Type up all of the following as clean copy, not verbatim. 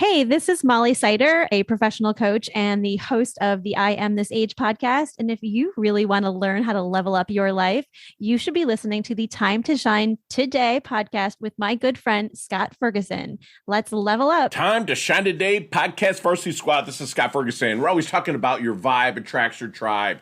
Hey, this is Molly Sider, a professional coach and the host of the I Am This Age podcast. And if you really want to learn how to level up your life, you should be listening to the Time to Shine Today podcast with my good friend, Scott Ferguson. Let's level up. Time to Shine Today podcast Varsity Squad. This is Scott Ferguson. We're always talking about your vibe attracts your tribe.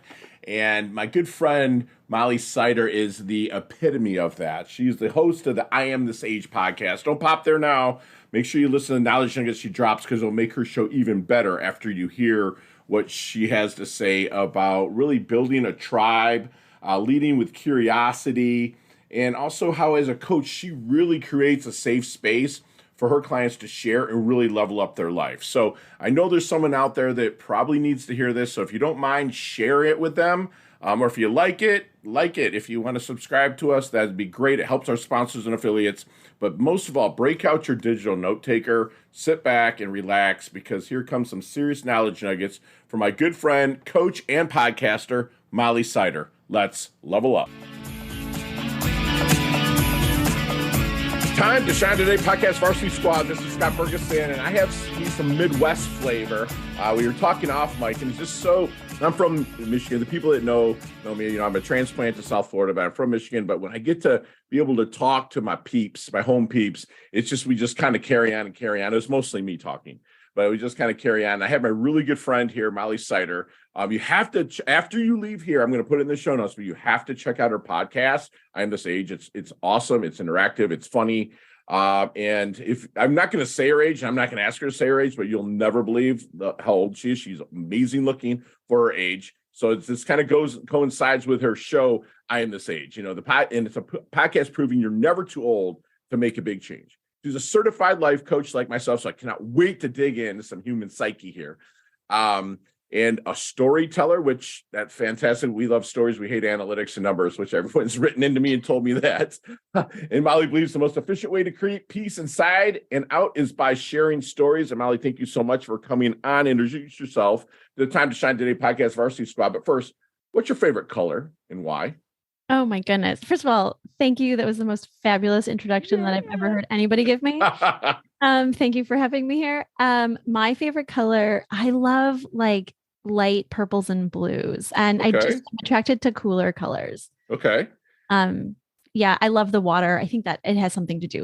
And my good friend, Molly Sider, is the epitome of that. She's the host of the I Am This Age podcast. Don't pop there now. Make sure you listen to knowledge nuggets she drops because it'll make her show even better after you hear what she has to say about really building a tribe, leading with curiosity, and also how as a coach, she really creates a safe space for her clients to share and really level up their life. So I know there's someone out there that probably needs to hear this. So if you don't mind, share it with them. Or if you like it, like it. If you want to subscribe to us, that'd be great. It helps our sponsors and affiliates. But most of all, break out your digital note taker, sit back and relax, because here comes some serious knowledge nuggets from my good friend, coach, and podcaster, Molly Sider. Let's level up. Time to Shine Today podcast Varsity Squad. This is Scott Ferguson, and I have some Midwest flavor. We were talking off mic, and it's just so. I'm from Michigan. The people that know me. I'm a transplant to South Florida, but I'm from Michigan. But when I get to be able to talk to my peeps, my home peeps, it's just we just kind of carry on and carry on. It was mostly me talking, but we just kind of carry on. I have my really good friend here, Molly Sider. You have to, after you leave here, I'm going to put it in the show notes, but you have to check out her podcast. I Am This Age. It's awesome. It's interactive. It's funny. And if I'm not going to say her age, I'm not going to ask her to say her age, but you'll never believe how old she is. She's amazing looking for her age. So this kind of coincides with her show, I Am This Age. You know, and it's a podcast proving you're never too old to make a big change. She's a certified life coach like myself, so I cannot wait to dig into some human psyche here. And a storyteller, which that's fantastic. We love stories. We hate analytics and numbers, which everyone's written into me and told me that. And Molly believes the most efficient way to create peace inside and out is by sharing stories. And Molly, thank you so much for coming on. Introduce yourself to the Time to Shine Today podcast Varsity Squad. But first, what's your favorite color and why? Oh my goodness. First of all, thank you. That was the most fabulous introduction that I've ever heard anybody give me. Thank you for having me here. My favorite color, I love like light purples and blues, and I'm attracted to cooler colors. Okay. Yeah, I love the water. I think that it has something to do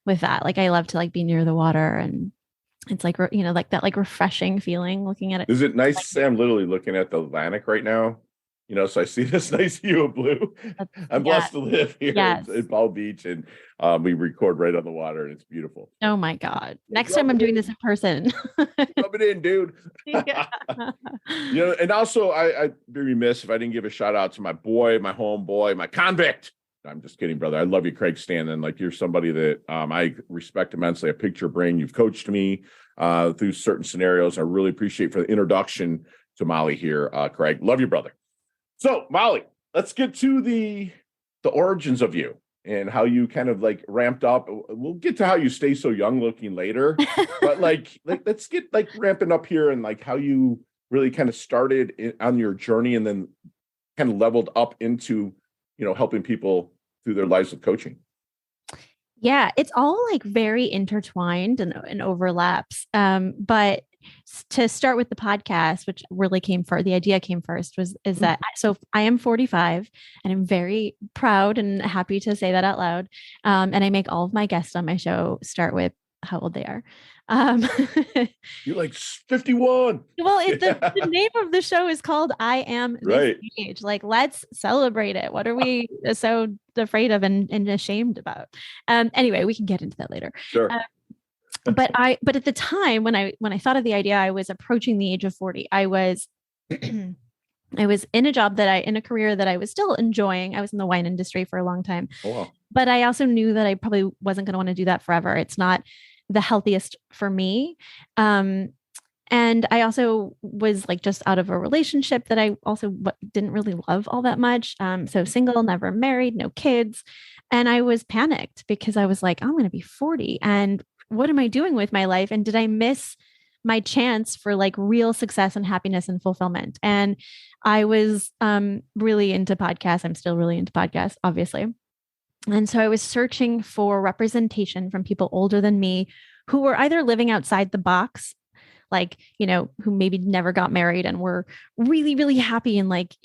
with that. Like I love to like be near the water, and it's like, you know, like that like refreshing feeling looking at it. Is it nice to say I'm literally looking at the Atlantic right now? You know, so I see this nice hue of blue. I'm blessed to live here in Palm Beach, and we record right on the water, and it's beautiful. Oh my God. Next time I'm doing this in person. Rub it in, dude. Yeah. You know, and also I'd be remiss if I didn't give a shout out to my boy, my homeboy, my convict. I'm just kidding, brother. I love you, Craig Stanton. Like you're somebody that I respect immensely. I picked your brain. You've coached me through certain scenarios. I really appreciate for the introduction to Molly here, Craig. Love you, brother. So, Molly, let's get to the origins of you and how you kind of like ramped up. We'll get to how you stay so young looking later, but like let's get like ramping up here and like how you really kind of started on your journey and then kind of leveled up into, you know, helping people through their lives with coaching. Yeah, it's all like very intertwined and overlaps. But to start with the podcast, which really the idea came first is that, so I am 45 and I'm very proud and happy to say that out loud. And I make all of my guests on my show start with how old they are. You're like 51. Well, the name of the show is called I Am This Age. Like, let's celebrate it. What are we so afraid of and ashamed about? Anyway, we can get into that later. Sure. But at the time when I thought of the idea, I was approaching the age of 40. I was in a career that I was still enjoying. I was in the wine industry for a long time. Oh, wow. But I also knew that I probably wasn't going to want to do that forever. It's not the healthiest for me. And I also was like just out of a relationship that I also didn't really love all that much. So single, never married, no kids. And I was panicked because I was like, I'm going to be 40 and what am I doing with my life? And did I miss my chance for like real success and happiness and fulfillment? And I was really into podcasts. I'm still really into podcasts, obviously. And so I was searching for representation from people older than me who were either living outside the box, like, who maybe never got married and were really, really happy and like,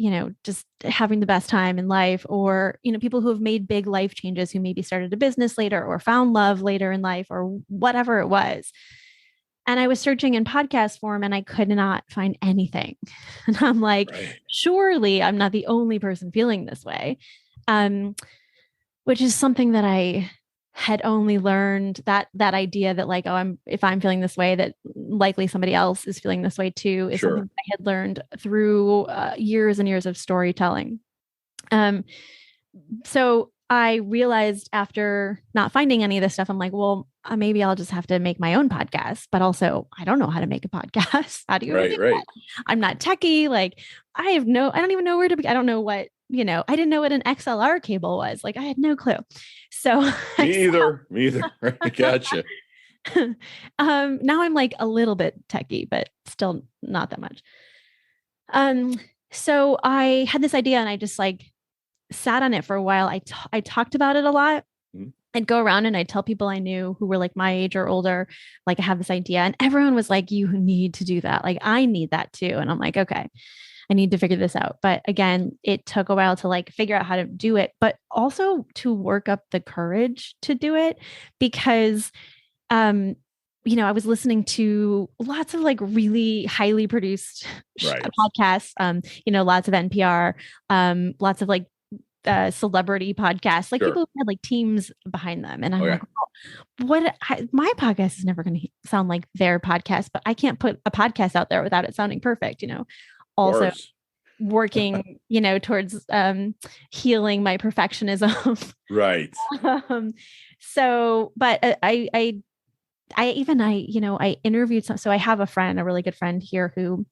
just having the best time in life, or, people who have made big life changes, who maybe started a business later or found love later in life or whatever it was. And I was searching in podcast form and I could not find anything. And I'm like, Right. surely I'm not the only person feeling this way. Which is something that I had only learned, that idea that like, if I'm feeling this way, that likely somebody else is feeling this way too, is something that I had learned through years and years of storytelling. So I realized after not finding any of this stuff, I'm like, well, maybe I'll just have to make my own podcast, but also I don't know how to make a podcast. How do you do that? I'm not techie. Like I don't even know where to be. I don't know what, I didn't know what an XLR cable was. Like I had no clue. So me either. Right. Gotcha. Now I'm like a little bit techie, but still not that much. So I had this idea and I just like sat on it for a while. I talked about it a lot. Mm-hmm. I'd go around and I'd tell people I knew who were like my age or older, like I have this idea, and everyone was like, you need to do that. Like I need that too. And I'm like, okay, I need to figure this out. But again, it took a while to like figure out how to do it, but also to work up the courage to do it, because I was listening to lots of like really highly produced podcasts, lots of NPR, lots of like celebrity podcasts, like people who had like teams behind them. And I'm like, my podcast is never going to sound like their podcast, but I can't put a podcast out there without it sounding perfect, also working, towards healing my perfectionism. Right. So, but I interviewed so I have a really good friend here who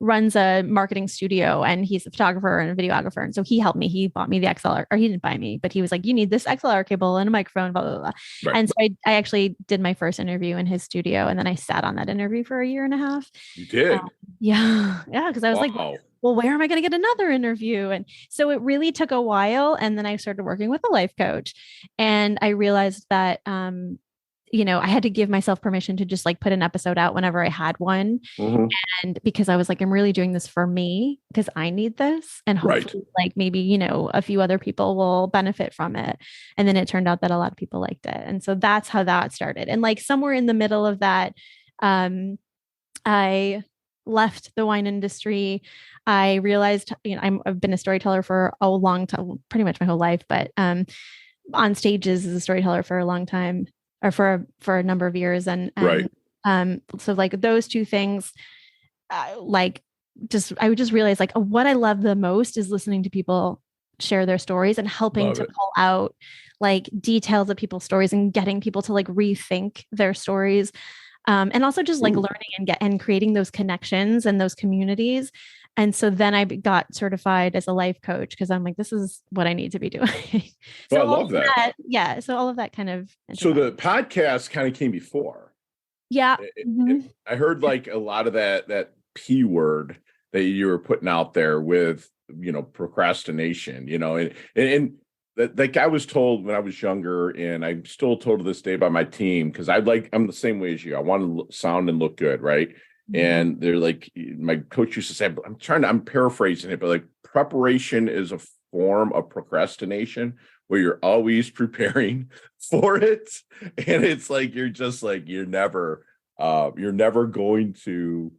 runs a marketing studio, and he's a photographer and a videographer. And so he helped me. He bought me the XLR, or he didn't buy me, but he was like, you need this XLR cable and a microphone, blah, blah, blah. Right. And so I actually did my first interview in his studio. And then I sat on that interview for a year and a half. You did? Yeah. Cause I was like, well, where am I going to get another interview? And so it really took a while. And then I started working with a life coach, and I realized that, I had to give myself permission to just like put an episode out whenever I had one. Mm-hmm. And because I was like, I'm really doing this for me because I need this. And hopefully like maybe, a few other people will benefit from it. And then it turned out that a lot of people liked it. And so that's how that started. And like somewhere in the middle of that, I left the wine industry. I realized, I've been a storyteller for a long time, pretty much my whole life, but on stages as a storyteller for a long time, or for a number of years. And so like those two things, I would just realize like what I love the most is listening to people share their stories and helping to pull out like details of people's stories and getting people to like rethink their stories. And also just like learning and creating those connections and those communities. And so then I got certified as a life coach because I'm like, this is what I need to be doing. So I love that. Yeah. So all of that kind of. So the podcast kind of came before. Yeah. I heard like a lot of that P word that you were putting out there with, procrastination, and like I was told when I was younger, and I'm still told to this day by my team, because I'm the same way as you. I want to sound and look good, right? And they're like, my coach used to say, I'm paraphrasing it, but like preparation is a form of procrastination where you're always preparing for it. And it's like, you're never going to,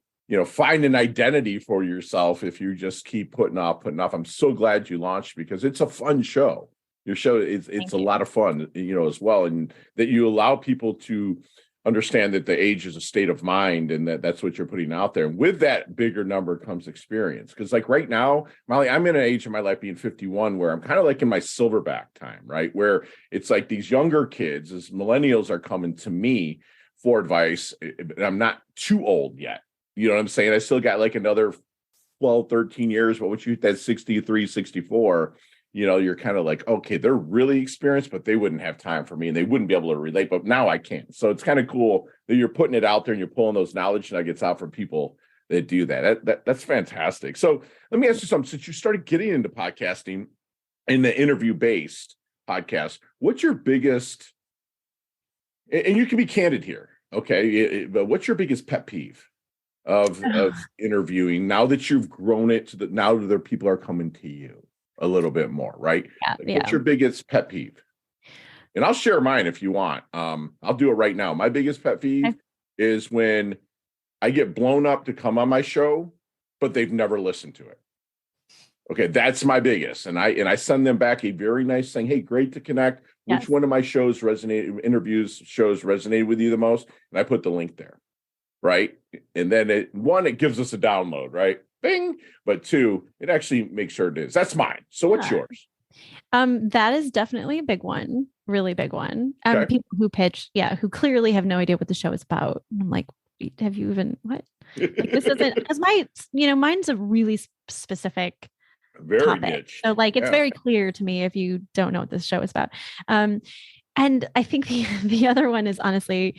find an identity for yourself if you just keep putting off. I'm so glad you launched, because it's a fun show. Your show, it's a lot of fun, as well. And that you allow people to understand that the age is a state of mind, and that's what you're putting out there. And with that bigger number comes experience. Because like right now, Molly, I'm in an age of my life being 51 where I'm kind of like in my silverback time, right? Where it's like these younger kids, as millennials, are coming to me for advice. And I'm not too old yet. You know what I'm saying? I still got like another 12, 13 years, but once you hit that 63, 64, you're kind of like, okay, they're really experienced, but they wouldn't have time for me and they wouldn't be able to relate. But now I can. So it's kind of cool that you're putting it out there and you're pulling those knowledge nuggets out from people that do that. That's fantastic. So let me ask you something. Since you started getting into podcasting in the interview-based podcast, what's your biggest and you can be candid here. Okay. But what's your biggest pet peeve of interviewing now that you've grown it now that people are coming to you a little bit more, right? Like, what's your biggest pet peeve? And I'll share mine if you want. I'll do it right now. My biggest pet peeve is when I get blown up to come on my show, but they've never listened to it. Okay, that's my biggest. And I send them back a very nice thing. Hey, great to connect. Which one of my shows resonated with you the most? And I put the link there, right? And then it gives us a download, right? Bing. But 2, it actually makes sure it is. That's mine. So what's yours? That is definitely a big one, really big one. People who pitch, who clearly have no idea what the show is about. And I'm like, have you even what? Like, this isn't because mine's a really specific very topic. Niche. So like it's very clear to me if you don't know what this show is about. And I think the other one is honestly,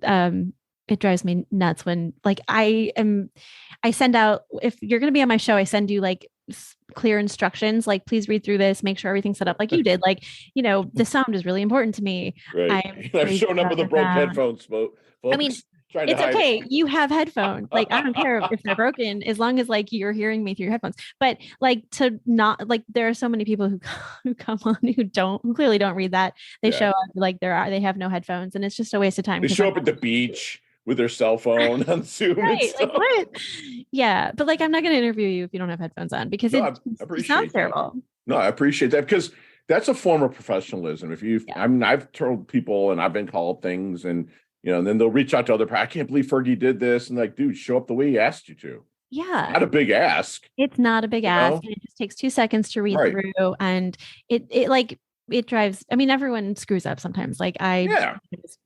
it drives me nuts when like I send out, if you're going to be on my show, I send you like clear instructions, like, please read through this, make sure everything's set up like you did. Like, the sound is really important to me. Right. I've shown up with a broke headphones, folks. I mean, it's okay. You have headphones. Like, I don't care if they're broken, as long as like you're hearing me through your headphones. But like to not like, there are so many people who come on who clearly don't read that. They show up like they have no headphones, and it's just a waste of time. They show up at the beach with their cell phone on Zoom. Right, like what? Yeah, but like I'm not going to interview you if you don't have headphones on because it sounds terrible. No, I appreciate that because that's a form of professionalism. If you, I've told people and I've been called things and. And then they'll reach out to other people. I can't believe Fergie did this. And like, dude, show up the way he asked you to. Yeah. Not a big ask. It's not a big ask. And it just takes 2 seconds to read through. And it drives, I mean, everyone screws up sometimes. Like I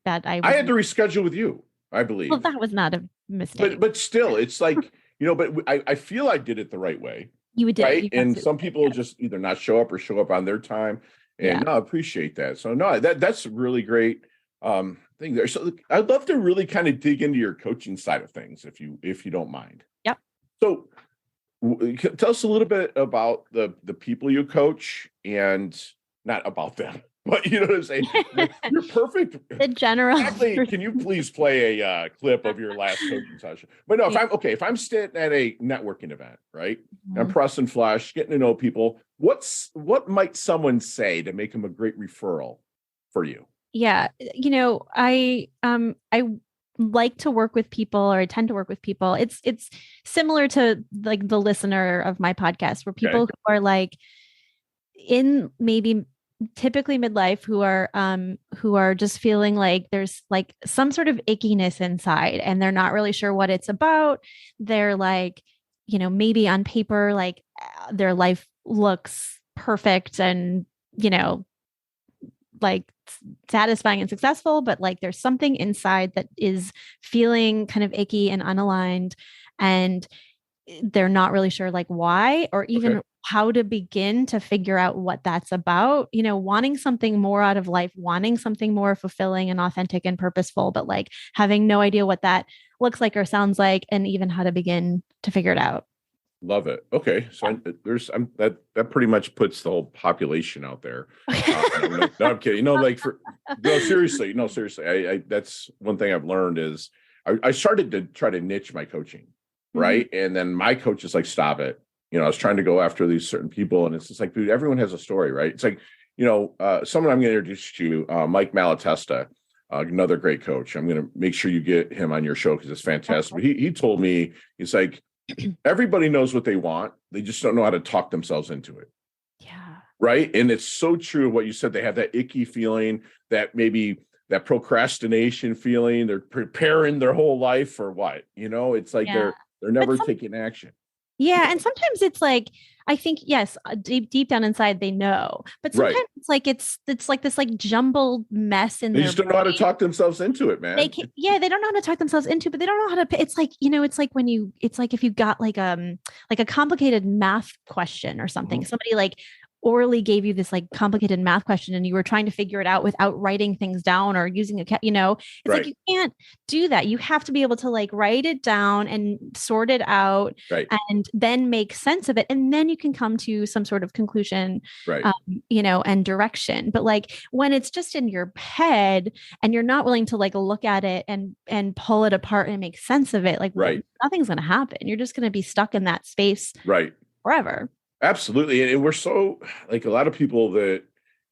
had to reschedule with you, I believe. Well, that was not a mistake. But still, it's like, but I feel I did it the right way. You did. Right. And some people just either not show up or show up on their time. And I appreciate that. So no, that's really great. Thing there. So I'd love to really kind of dig into your coaching side of things if you don't mind. Yep. So tell us a little bit about the people you coach and not about them, but you know what I'm saying? You're perfect. The general. Exactly. Can you please play a clip of your last coaching session? But no, if I'm sitting at a networking event, right? Mm-hmm. I'm pressing flush, getting to know people. What might someone say to make them a great referral for you? Yeah. I like to work with people, or I tend to work with people. It's similar to like the listener of my podcast, where people who are like in maybe typically midlife, who are just feeling like there's like some sort of ickiness inside and they're not really sure what it's about. They're like, maybe on paper, like their life looks perfect and, like satisfying and successful, but like there's something inside that is feeling kind of icky and unaligned, and they're not really sure like why or even how to begin to figure out what that's about, wanting something more out of life, wanting something more fulfilling and authentic and purposeful, but like having no idea what that looks like or sounds like, and even how to begin to figure it out. Love it. Okay. So that pretty much puts the whole population out there. No, I'm kidding. Seriously. I that's one thing I've learned is I started to try to niche my coaching. Right. Mm-hmm. And then my coach is like, stop it. I was trying to go after these certain people, and it's just like, dude, everyone has a story, right? It's like, someone I'm going to introduce to you, Mike Malatesta, another great coach. I'm going to make sure you get him on your show because it's fantastic. But he told me, he's like, everybody knows what they want. They just don't know how to talk themselves into it. Yeah. Right. And it's so true what you said. They have that icky feeling, that maybe that procrastination feeling. They're preparing their whole life for what, it's like they're never taking action. Yeah. And sometimes it's like, I think, yes, deep down inside, they know, but sometimes it's like, it's like this like jumbled mess in they just don't know how to talk themselves into it, man. They don't know how to talk themselves into it, but they don't know how to, it's like, it's like it's like if you got like a complicated math question or something, somebody like orally gave you this like complicated math question and you were trying to figure it out without writing things down or using it's like Right. you can't do that. You have to be able to like write it down and sort it out Right. and then make sense of it. And then you can come to some sort of conclusion, Right. and direction. But like when it's just in your head and you're not willing to like look at it and pull it apart and make sense of it, like Right. nothing's going to happen. You're just going to be stuck in that space Right. forever. Absolutely. And we're so like a lot of people that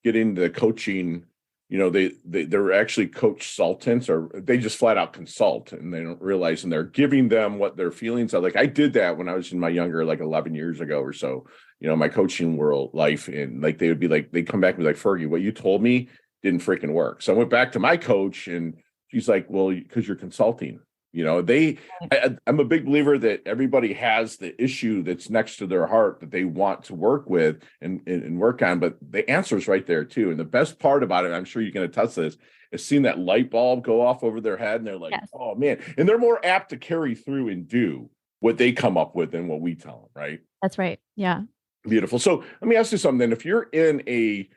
get into coaching, they're actually coach consultants, or they just flat out consult and they don't realize, and they're giving them what their feelings are. Like I did that when I was in my younger, like 11 years ago or so, my coaching world life. And like, they would be like, they come back and be like, Fergie, what you told me didn't freaking work. So I went back to my coach and she's like, well, because you're consulting. I'm a big believer that everybody has the issue that's next to their heart that they want to work with and work on, but the answer is right there too. And the best part about it, I'm sure you can attest to this, is seeing that light bulb go off over their head and they're like, yes. Oh man. And they're more apt to carry through and do what they come up with than what we tell them, right? That's right. Yeah. Beautiful. So let me ask you something then. If you're in a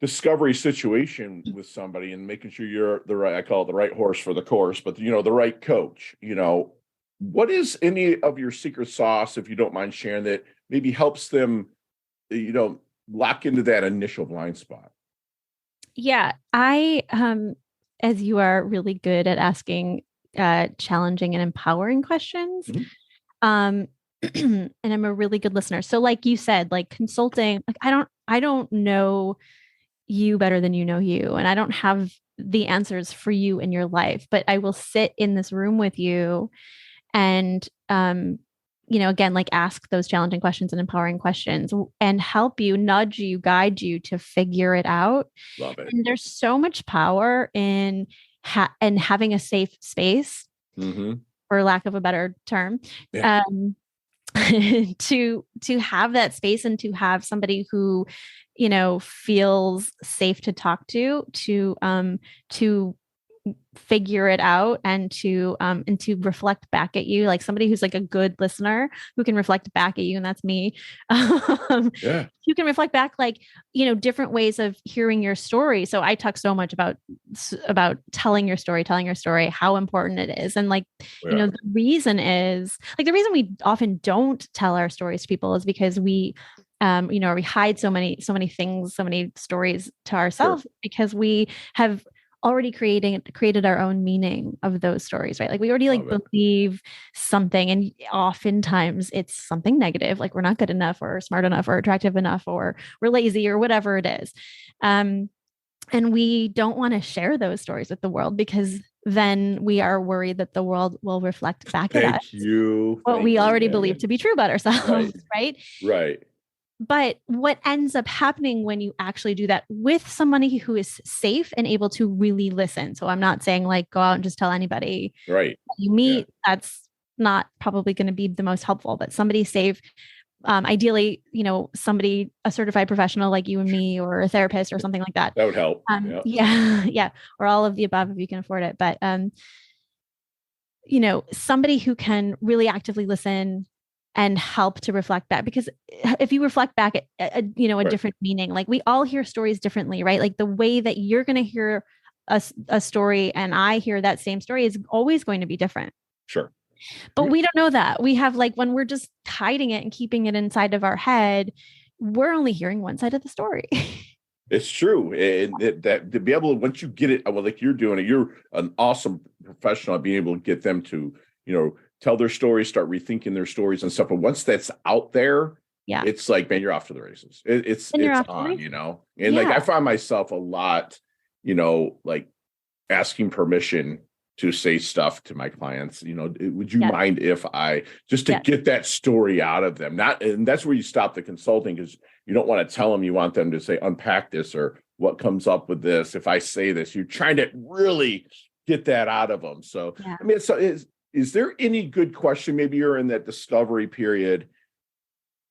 discovery situation with somebody and making sure you're the right, I call it the right horse for the course, but the right coach, what is any of your secret sauce, if you don't mind sharing, that maybe helps them, lock into that initial blind spot? Yeah. As you are really good at asking challenging and empowering questions, and I'm a really good listener. So like you said, like consulting, like I don't know you better than you know you. And I don't have the answers for you in your life, but I will sit in this room with you and, again, like ask those challenging questions and empowering questions and help you, nudge you, guide you to figure it out. Love it. And there's so much power in having a safe space, for lack of a better term. Yeah. To have that space and to have somebody who feels safe to talk to figure it out and to reflect back at you, like somebody who's like a good listener who can reflect back at you, and that's me. Yeah. You can reflect back like different ways of hearing your story. So I talk so much about telling your story, how important it is. And like the reason we often don't tell our stories to people is because we we hide so many things, so many stories to ourselves, sure, because we have already created our own meaning of those stories, right? Like we already believe something, and oftentimes it's something negative, like we're not good enough or smart enough or attractive enough or we're lazy or whatever it is. And we don't want to share those stories with the world because then we are worried that the world will reflect back at us what we already believe to be true about ourselves, right? Right. But what ends up happening when you actually do that with somebody who is safe and able to really listen. So I'm not saying like go out and just tell anybody you meet. Yeah. That's not probably going to be the most helpful, but somebody safe, ideally, somebody, a certified professional like you and me, or a therapist or something like that. That would help. Yeah. Or all of the above if you can afford it. But, somebody who can really actively listen and help to reflect back, because if you reflect back at a different meaning, like we all hear stories differently, right? Like the way that you're going to hear a story and I hear that same story is always going to be different. Sure. But we don't know that. We have like, when we're just hiding it and keeping it inside of our head, we're only hearing one side of the story. It's true. And that to be able to, once you get it, well, like you're doing it, you're an awesome professional at being able to get them to, tell their stories, start rethinking their stories and stuff. But once that's out there, it's like, man, you're off to the races. It's on, and like, I find myself a lot, like asking permission to say stuff to my clients, would you mind if I just to get that story out of them? And that's where you stop the consulting, because you don't want to tell them, you want them to say, unpack this, or what comes up with this. If I say this, you're trying to really get that out of them. So, I mean, is there any good question? Maybe you're in that discovery period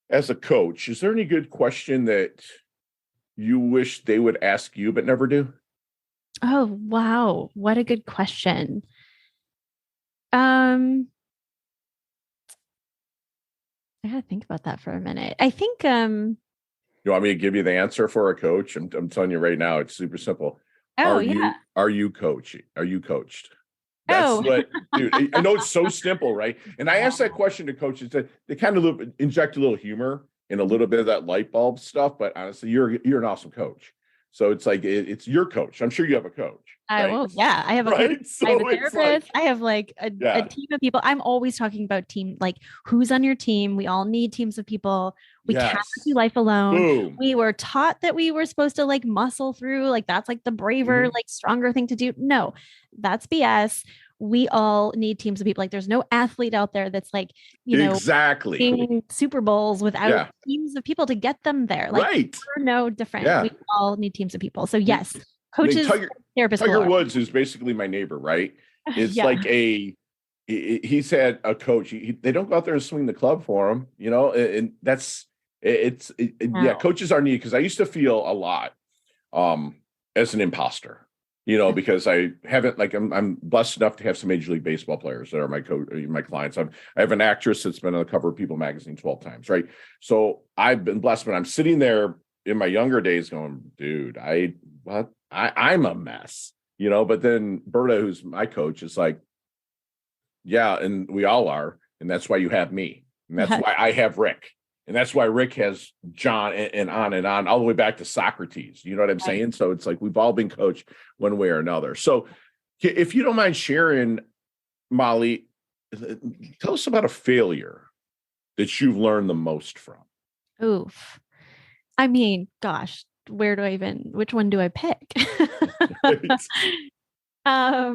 as a coach. Is there any good question that you wish they would ask you, but never do? Oh, wow. What a good question. I gotta think about that for a minute. I think, You want me to give you the answer for a coach? I'm telling you right now, it's super simple. Oh, yeah. Are you coaching? Are you coached? That's Oh, what, dude. I know it's so simple, right? And I asked that question to coaches that they kind of inject a little humor and a little bit of that light bulb stuff. But honestly, you're an awesome coach. So it's like it's your coach. I'm sure you have a coach, right? Yeah. I have a coach. Right. I have So a it's therapist. like, I have like a yeah. team of people. I'm always talking about team, like who's on your team. We all need teams of people. We cannot do Yes. life alone. Boom. We were taught that we were supposed to like muscle through, like that's like the braver, like stronger thing to do. No, that's BS. We all need teams of people. Like there's no athlete out there that's like, Exactly. winning Super Bowls without Yeah. teams of people to get them there. Like Right. we're no different. Yeah. We all need teams of people. So I mean, yes, coaches, therapists. Tiger Woods is basically my neighbor, right? It's Yeah. like he's had a coach. They don't go out there and swing the club for him, and that's yeah. No. Coaches are needed because I used to feel a lot as an imposter, because I haven't I'm blessed enough to have some Major League Baseball players that are my clients. I have an actress that's been on the cover of People magazine 12 times, right? So I've been blessed, but I'm sitting there in my younger days going, dude, I'm a mess, but then Berta, who's my coach, is like, yeah, and we all are. And that's why you have me. And that's why I have Rick. And that's why Rick has John and on, all the way back to Socrates. You know what I'm saying? So it's like we've all been coached one way or another. So if you don't mind sharing, Molly, tell us about a failure that you've learned the most from. Oof. I mean, gosh, which one do I pick? uh,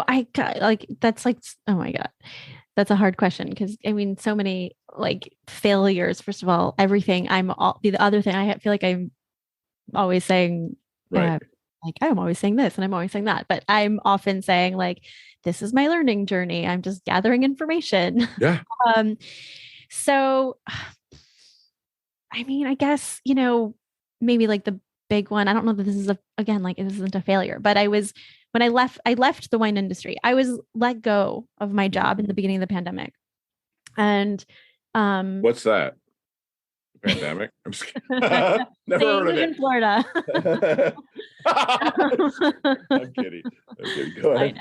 I got that's like, oh my God, that's a hard question. Cause I mean, so many like failures, first of all, everything the other thing I feel like I'm always saying, Right. like I'm always saying this and I'm always saying that, but I'm often saying like, this is my learning journey. I'm just gathering information. Yeah. So, I mean, I guess, maybe like the big one, I don't know that this is again, like this isn't a failure, but when I left the wine industry. I was let go of my job in the beginning of the pandemic. And, what's that? Pandemic? I'm just kidding. Never heard of it. In Florida. I'm kidding. Go ahead.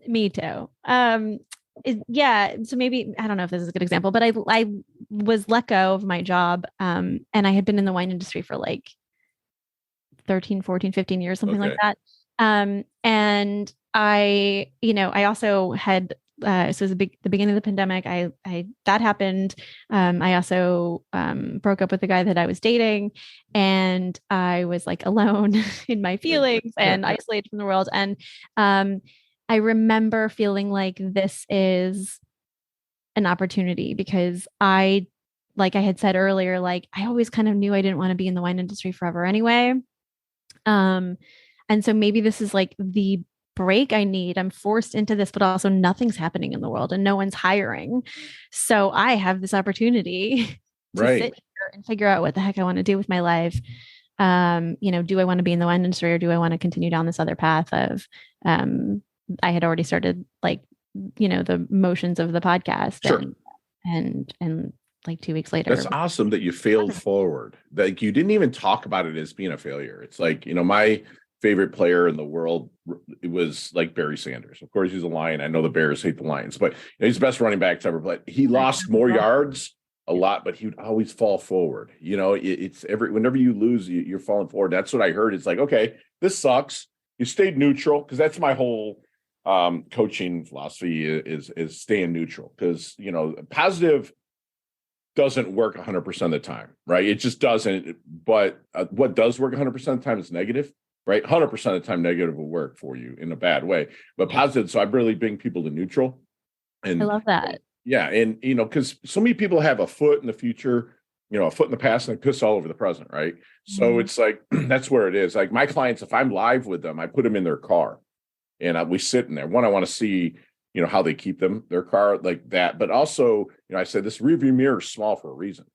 Me too. Yeah. So maybe, I don't know if this is a good example, but I was let go of my job. And I had been in the wine industry for like 13, 14, 15 years, something like that. And I also had, so it was the beginning of the pandemic. That happened. I also, broke up with the guy that I was dating, and I was like alone in my feelings and isolated from the world. And, I remember feeling like this is an opportunity because like I had said earlier, like I always kind of knew I didn't want to be in the wine industry forever anyway. And so maybe this is like the break I need. I'm forced into this, but also nothing's happening in the world and no one's hiring. So I have this opportunity to sit here and figure out what the heck I want to do with my life. Do I want to be in the wine industry or do I want to continue down this other path of, I had already started the motions of the podcast. Sure. And like 2 weeks later. That's awesome that you failed forward. Like you didn't even talk about it as being a failure. It's like, my favorite player in the world, it was like Barry Sanders. Of course, he's a Lion. I know the Bears hate the Lions, but he's the best running back ever. But he lost more yards a lot, but he would always fall forward. It's whenever you lose, you're falling forward. That's what I heard. It's like, okay, this sucks. You stayed neutral, because that's my whole coaching philosophy is staying neutral, because positive doesn't work 100% of the time, right? It just doesn't. But what does work 100% of the time is negative, right? 100% of the time, negative will work for you in a bad way, but positive. So I really bring people to neutral. And I love that. Yeah. And, because so many people have a foot in the future, a foot in the past, and they piss all over the present, right? So it's like, that's where it is. Like my clients, if I'm live with them, I put them in their car and we sit in there. One, I want to see, how they keep their car like that. But also, I said, this rearview mirror is small for a reason.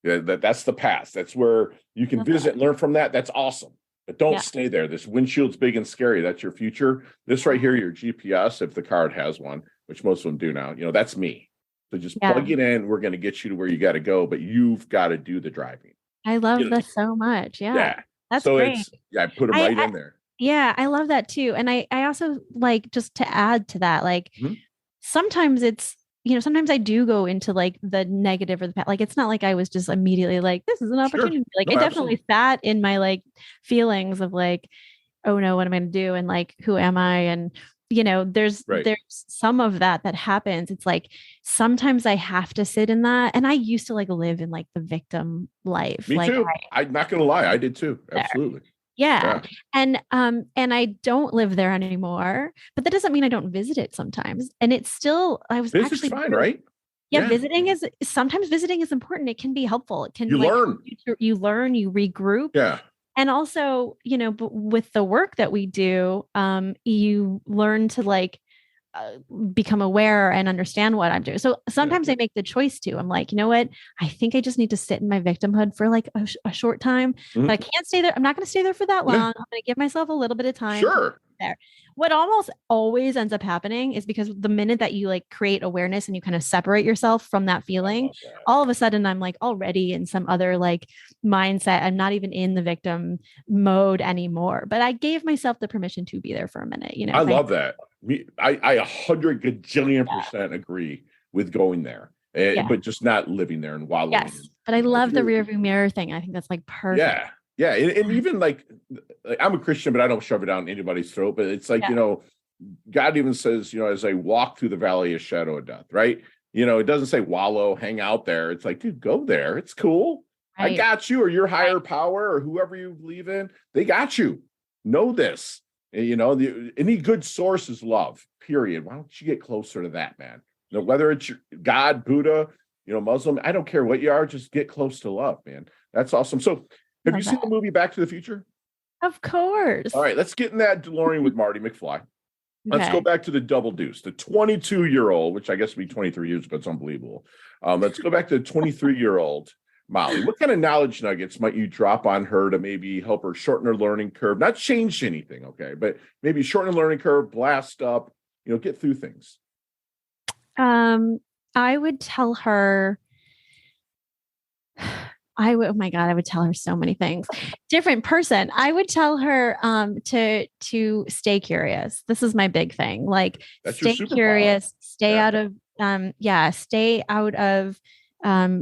That's the past. That's where you can visit and learn from that. That's awesome. But don't stay there. This windshield's big and scary. That's your future. This right here, your GPS, if the car has one, which most of them do now, that's me. So just Yeah. plug it in. We're going to get you to where you got to go, but you've got to do the driving. I love this so much. Yeah. Yeah. That's So great. I put them right in there. Yeah, I love that too. And I also like, just to add to that, like Mhm. sometimes it's, sometimes I do go into like the negative or the like, it's not like I was just immediately like, this is an opportunity. Sure. Like No, I definitely sat in my like feelings of like, oh no, what am I going to do? And like, who am I? And there's Right. some of that happens. It's like sometimes I have to sit in that. And I used to like live in like the victim life. Me like too. I'm not going to lie. I did too. Absolutely. Yeah. And I don't live there anymore, but that doesn't mean I don't visit it sometimes. And it's still, I was Visit's actually fine, right? Yeah, sometimes visiting is important. It can be helpful. It can learn. You learn, you regroup. Yeah. And also, with the work that we do, you learn to like become aware and understand what I'm doing. So sometimes I make the choice to. I'm like, you know what? I think I just need to sit in my victimhood for like a short time, but I can't stay there. I'm not going to stay there for that long. I'm going to give myself a little bit of time. Sure. There. What almost always ends up happening is because the minute that you like create awareness and you kind of separate yourself from that feeling, all of a sudden I'm like already in some other like mindset. I'm not even in the victim mode anymore, but I gave myself the permission to be there for a minute. I love that. I 100 gajillion% agree with going there, but just not living there and wallowing. Yes, but I love the rearview mirror thing. I think that's like perfect. Yeah. And even like I'm a Christian, but I don't shove it down anybody's throat. But it's like, God even says, as I walk through the valley of shadow of death, right? It doesn't say wallow, hang out there. It's like, dude, go there. It's cool. Right. I got you, or your higher power, or whoever you believe in. They got you. Know this. Any good source is love, period. Why don't you get closer to that, man? Whether it's your God, Buddha, Muslim, I don't care what you are, just get close to love, man. That's awesome. So have you seen the movie Back to the Future? Of course. All right, let's get in that DeLorean with Marty McFly. Let's go back to the Double Deuce, the 22-year-old, which I guess would be 23 years, but it's unbelievable. Let's go back to the 23-year-old Molly. What kind of knowledge nuggets might you drop on her to maybe help her shorten her learning curve? Not change anything, okay, but maybe shorten the learning curve, blast up, get through things. I would tell her, oh my God, I would tell her so many things. Different person. I would tell her to stay curious. This is my big thing. Like, stay curious, stay out of stay out of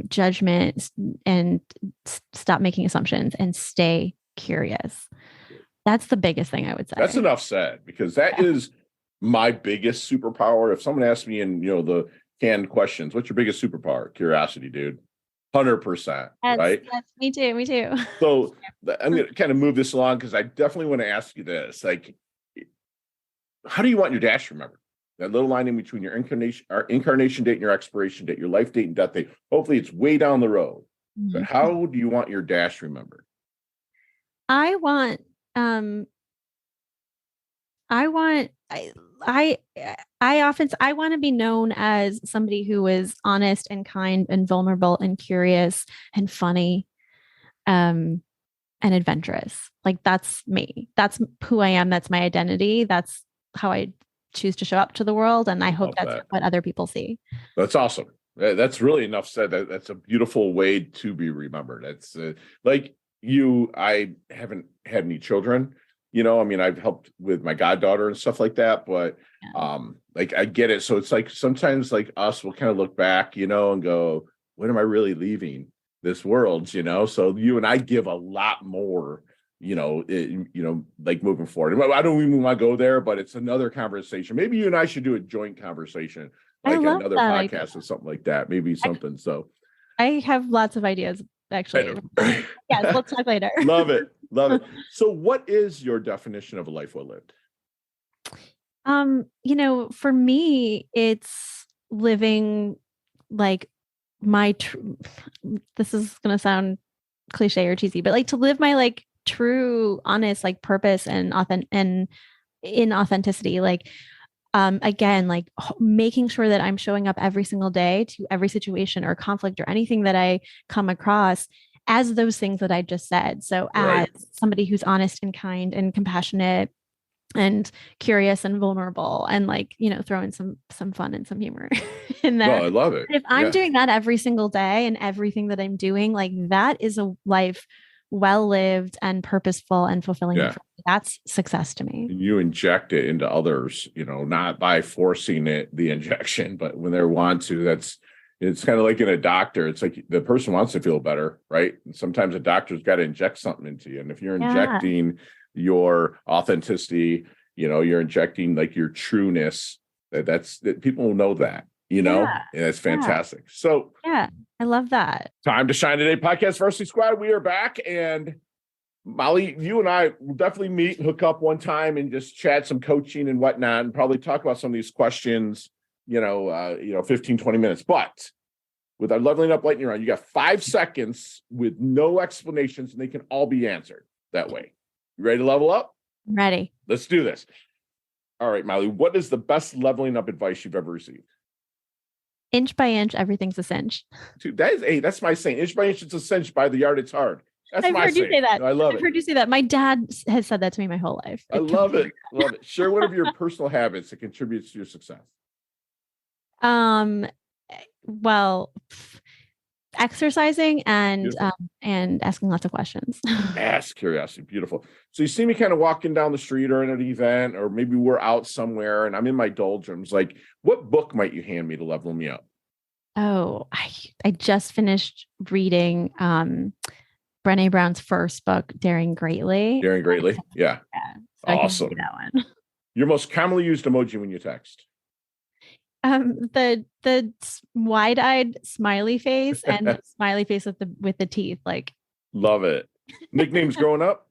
judgment and stop making assumptions and stay curious. That's the biggest thing I would say. That's enough said, because that is my biggest superpower. If someone asks me in the canned questions, what's your biggest superpower? Curiosity, dude. 100%. Right? Yes, me too. So I'm going to kind of move this along, because I definitely want to ask you this. Like, how do you want your dash remembered? That little line in between your incarnation date and your expiration date, your life date and death date. Hopefully it's way down the road. Mm-hmm. But how do you want your dash remembered? I want to be known as somebody who is honest and kind and vulnerable and curious and funny, and adventurous. Like, that's me. That's who I am. That's my identity. That's how I choose to show up to the world. And I hope that's what other people see. That's awesome. That's really enough said. That's a beautiful way to be remembered. It's like you, I haven't had any children, I've helped with my goddaughter and stuff like that, but like, I get it. So it's like, sometimes like us, we'll kind of look back, and go, when am I really leaving this world? So you and I give a lot more, like moving forward. I don't even want to go there, but it's another conversation. Maybe you and I should do a joint conversation, like another podcast or something like that. Maybe something. So I have lots of ideas, actually. Yes, we'll talk later. Love it. So what is your definition of a life well lived? For me, it's living like this is going to sound cliche or cheesy, but like to live my like true, honest, like purpose and in authenticity. Like, again, like making sure that I'm showing up every single day to every situation or conflict or anything that I come across as those things that I just said. So as somebody who's honest and kind and compassionate and curious and vulnerable, and like, throw in some fun and some humor in No, there. I love it. If I'm doing that every single day and everything that I'm doing, like that is a life well lived and purposeful and fulfilling. Yeah. That's success to me. And you inject it into others, not by forcing the injection, but when they want to. It's kind of like in a doctor. It's like the person wants to feel better, right? And sometimes a doctor's got to inject something into you. And if you're injecting your authenticity, you're injecting like your trueness, that people will know that, and it's fantastic. So yeah, I love that. Time to Shine Today podcast Varsity Squad. We are back, and Molly, you and I will definitely meet and hook up one time and just chat some coaching and whatnot, and probably talk about some of these questions, 15, 20 minutes. But with our leveling up lightning round, you got 5 seconds with no explanations, and they can all be answered that way. You ready to level up? Ready. Let's do this. All right, Molly, what is the best leveling up advice you've ever received? Inch by inch, everything's a cinch. Dude, that's my saying. Inch by inch, it's a cinch. By the yard, it's hard. That's I've my heard saying. You say that. I love it. I've heard you say that. My dad has said that to me my whole life. I love it. Love it. Share one of your personal habits that contributes to your success. Well, exercising and asking lots of questions. Ask curiosity. Beautiful. So you see me kind of walking down the street or in an event, or maybe we're out somewhere and I'm in my doldrums. Like, what book might you hand me to level me up? Oh, I just finished reading Brené Brown's first book, Daring Greatly. Daring Greatly. Yeah. So awesome. That one. Your most commonly used emoji when you text? The wide-eyed smiley face and smiley face with the teeth. Like, love it. Nicknames growing up?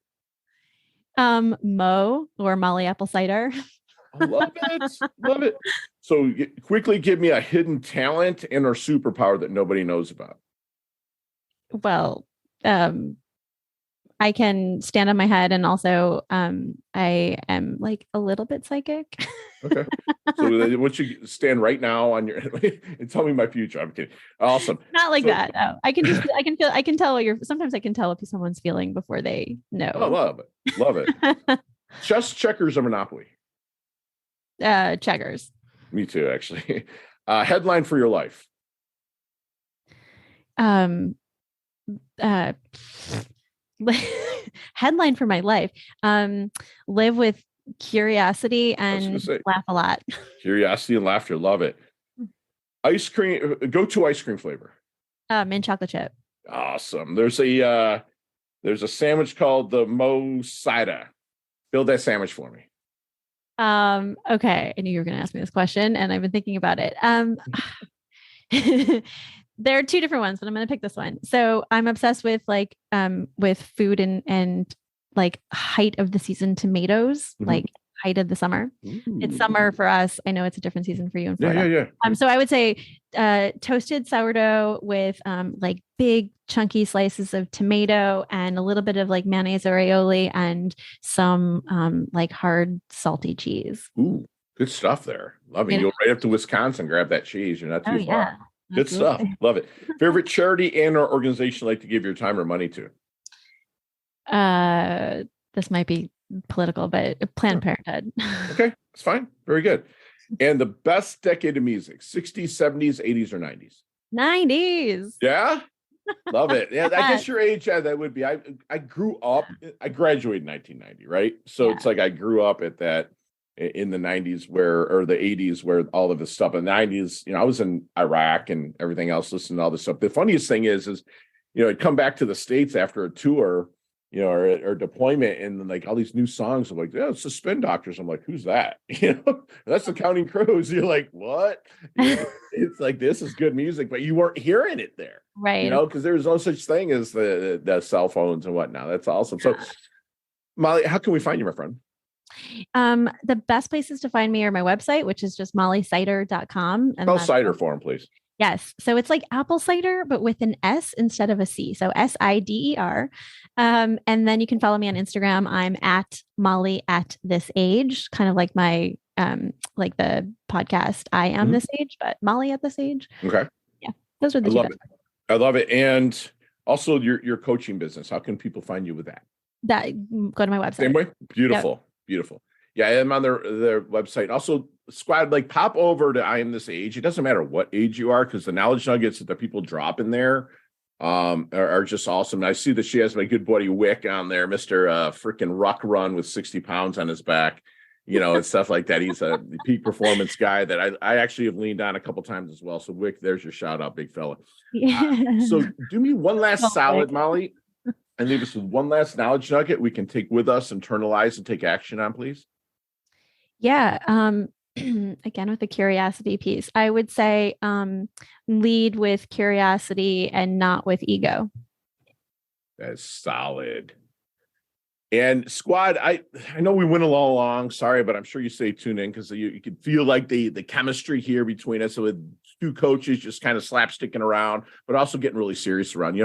Mo or Molly Apple Cider. I love it. Love it. So quickly give me a hidden talent and or superpower that nobody knows about. Well, I can stand on my head, and also I am like a little bit psychic. Okay. So once you stand right now on your and tell me my future. I'm kidding. Awesome. Not like that. No. I can tell sometimes I can tell if someone's feeling before they know. Oh, love it. Love it. Chess, checkers, or Monopoly? Checkers. Me too, actually. Headline for your life. Headline for my life. Live with curiosity and laugh a lot. Curiosity and laughter. Love it. Ice cream. Go-to ice cream flavor. Mint chocolate chip. Awesome. There's a sandwich called the Mo Sida. Build that sandwich for me. Okay. I knew you were going to ask me this question, and I've been thinking about it. There are 2 different ones, but I'm going to pick this one. So I'm obsessed with with food and like height of the season tomatoes, like height of the summer. Ooh. It's summer for us. I know it's a different season for you in Florida. Yeah. So I would say toasted sourdough with like big chunky slices of tomato and a little bit of like mayonnaise or aioli and some like hard salty cheese. Ooh, good stuff there. Love it. You'll right up to Wisconsin, grab that cheese. You're not too far. Yeah. Good stuff. Love it. Favorite charity and or organization you like to give your time or money to? This might be political, but Planned Parenthood. Okay, that's fine. Very good. And the best decade of music, 60s, 70s, 80s, or 90s? 90s. Yeah? Love it. Yeah, I guess your age, that would be. I grew up, I graduated in 1990, right? So it's like I grew up at that in the 90s or the 80s where all of this stuff in the 90s, I was in Iraq and everything else, listening to all this stuff. The funniest thing is I'd come back to the States after a tour, or deployment, and then like all these new songs. I'm like, yeah, it's the Spin Doctors. I'm like, who's that? That's the Counting Crows. You're like, what? It's like, this is good music, but you weren't hearing it there, right? Because there's no such thing as the cell phones and whatnot. That's awesome. So, Molly, how can we find you, my friend? The best places to find me are my website, which is just mollycider.com. Spell cider for him, please. Yes. So it's like apple cider, but with an S instead of a C. So SIDER. And then you can follow me on Instagram. I'm at Molly at this age, kind of like my, like the podcast, I am this age, but Molly at this age. Okay. Yeah. Those are the two. I love it. And also your coaching business. How can people find you with that? Go to my website. Same way. Beautiful. Yep. Beautiful. Yeah, I'm on their website. Also, squad, like pop over to I Am This Age. It doesn't matter what age you are, because the knowledge nuggets that the people drop in there are just awesome. And I see that she has my good buddy Wick on there, Mr. Freaking Ruck Run with 60 pounds on his back, and stuff like that. He's a peak performance guy that I actually have leaned on a couple times as well. So Wick, there's your shout out, big fella. Yeah. So do me one last solid, Molly, and leave us with one last knowledge nugget we can take with us, internalize, and take action on, please. Yeah. Again, with the curiosity piece, I would say lead with curiosity and not with ego. That's solid. And squad, I know we went along. Sorry, but I'm sure you stay tuned in because you can feel like the chemistry here between us with two coaches just kind of slapsticking around, but also getting really serious around.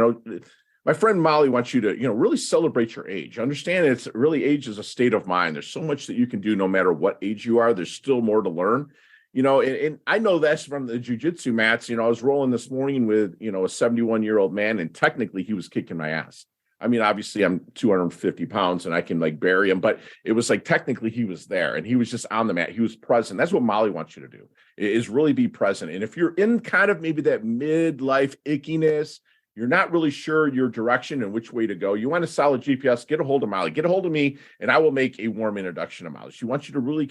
My friend Molly wants you to, really celebrate your age. Understand it's really age is a state of mind. There's so much that you can do no matter what age you are. There's still more to learn, and I know that's from the jujitsu mats. I was rolling this morning with, a 71-year-old man, and technically he was kicking my ass. I mean, obviously I'm 250 pounds and I can bury him, but it was technically he was there and he was just on the mat. He was present. That's what Molly wants you to do, is really be present. And if you're in kind of maybe that midlife ickiness, you're not really sure your direction and which way to go, you want a solid GPS, get a hold of Molly, get a hold of me, and I will make a warm introduction to Molly. She wants you to really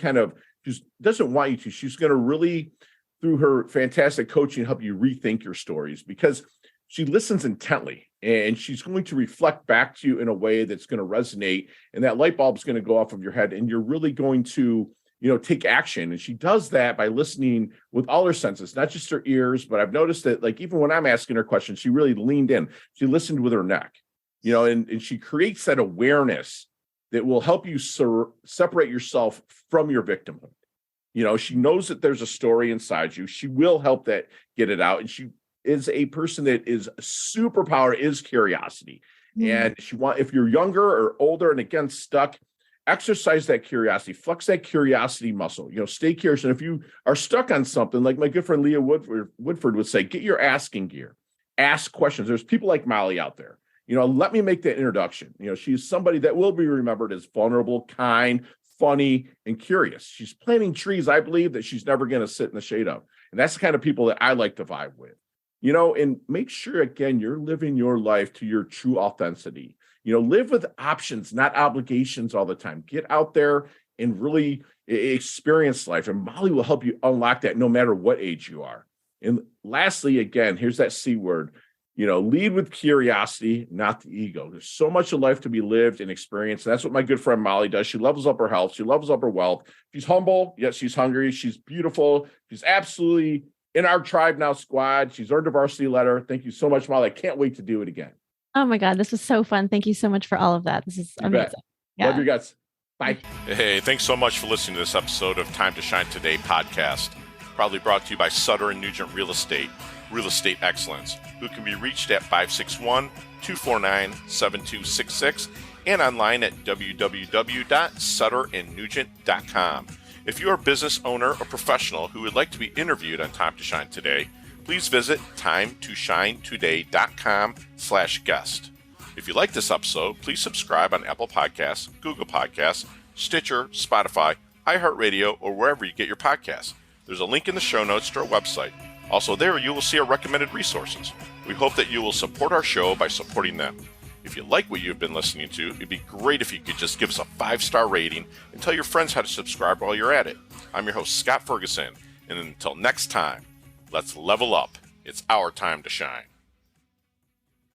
just doesn't want you to. She's going to really, through her fantastic coaching, help you rethink your stories, because she listens intently and she's going to reflect back to you in a way that's going to resonate, and that light bulb is going to go off of your head and you're really going to take action. And she does that by listening with all her senses, not just her ears, but I've noticed that even when I'm asking her questions, she really leaned in. She listened with her neck, and she creates that awareness that will help you separate yourself from your victimhood. She knows that there's a story inside you. She will help that get it out. And she is a person that is superpower is curiosity. And if you're younger or older and again, stuck, exercise that curiosity, flex that curiosity muscle, stay curious. And if you are stuck on something, like my good friend Leah Woodford would say, get your asking gear, ask questions. There's people like Molly out there, let me make that introduction. She's somebody that will be remembered as vulnerable, kind, funny, and curious. She's planting trees, I believe, that she's never going to sit in the shade of. And that's the kind of people that I like to vibe with, and make sure, again, you're living your life to your true authenticity. Live with options, not obligations all the time. Get out there and really experience life. And Molly will help you unlock that no matter what age you are. And lastly, again, here's that C word, lead with curiosity, not the ego. There's so much of life to be lived and experienced. And that's what my good friend Molly does. She levels up her health. She levels up her wealth. She's humble, yet she's hungry. She's beautiful. She's absolutely in our tribe now, squad. She's earned a varsity letter. Thank you so much, Molly. I can't wait to do it again. Oh my God, this was so fun. Thank you so much for all of that. This is amazing. Yeah. Love your guts. Bye. Hey, thanks so much for listening to this episode of Time to Shine Today podcast. Proudly brought to you by Sutter and Nugent Real Estate Excellence, who can be reached at 561-249-7266 and online at www.sutterandnugent.com. If you're a business owner or professional who would like to be interviewed on Time to Shine Today, please visit timetoshinetoday.com/guest. If you like this episode, please subscribe on Apple Podcasts, Google Podcasts, Stitcher, Spotify, iHeartRadio, or wherever you get your podcasts. There's a link in the show notes to our website. Also there, you will see our recommended resources. We hope that you will support our show by supporting them. If you like what you've been listening to, it'd be great if you could just give us a 5-star rating and tell your friends how to subscribe while you're at it. I'm your host, Scott Ferguson, and until next time, let's level up. It's our time to shine.